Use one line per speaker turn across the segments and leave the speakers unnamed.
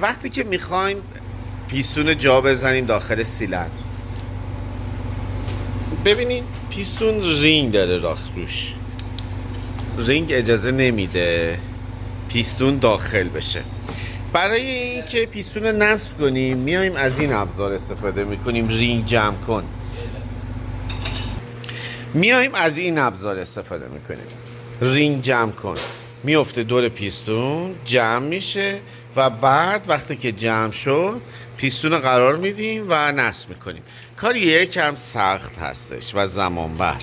وقتی که میخوایم پیستون جا بزنیم داخل سیلندر، ببینید پیستون رینگ داره راست روش، رینگ اجازه نمیده پیستون داخل بشه. برای اینکه پیستون رو نصب کنیم میایم از این ابزار استفاده میکنیم، رینگ جمع کن. میایم از این ابزار استفاده میکنیم، رینگ جمع کن. میفته دور پیستون، جمع میشه و بعد وقتی که جمع شد پیستون رو قرار میدیم و نصب میکنیم. کار یکم سخت هستش و زمانبر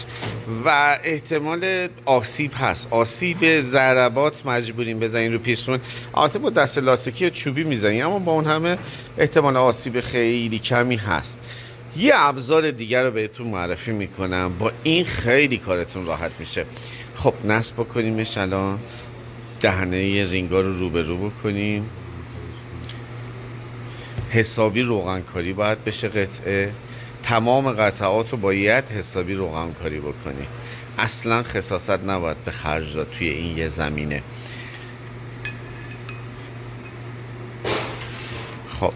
و احتمال آسیب هست، آسیب ضربات مجبوریم بزنیم رو پیستون. البته با دست لاستیکی یا چوبی میزنیم، اما با اون همه احتمال آسیب خیلی کمی هست. یه ابزار دیگر رو بهتون معرفی میکنم، با این خیلی کارتون راحت میشه. خب نصب بکنیمش. الان دهنه رینگا رو رو بکنیم، حسابی روغن کاری باید بشه قطعه. تمام قطعات رو باید حسابی روغن کاری بکنید، اصلا خساست نباید به خرج داد توی این یه زمینه. خب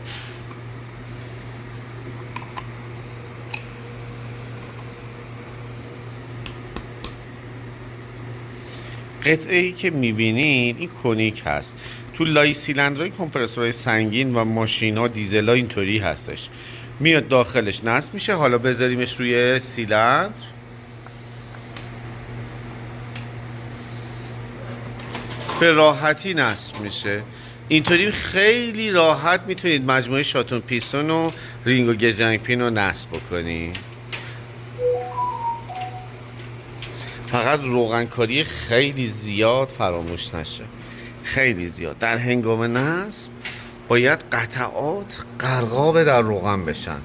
قطعه ای که میبینید این کونیک هست. تو لای سیلندرهای کمپرسورهای سنگین و ماشین ها دیزل ها اینطوری هستش، میاد داخلش نصب میشه. حالا بذاریمش روی سیلندر، به راحتی نصب میشه. اینطوری خیلی راحت میتونید مجموعه شاتون پیستون و رینگ و گجنگ پین رو نصب بکنید. فقط روغن کاری خیلی زیاد فراموش نشه، خیلی زیاد. در هنگام نصب باید قطعات غرقاب در روغن بشن.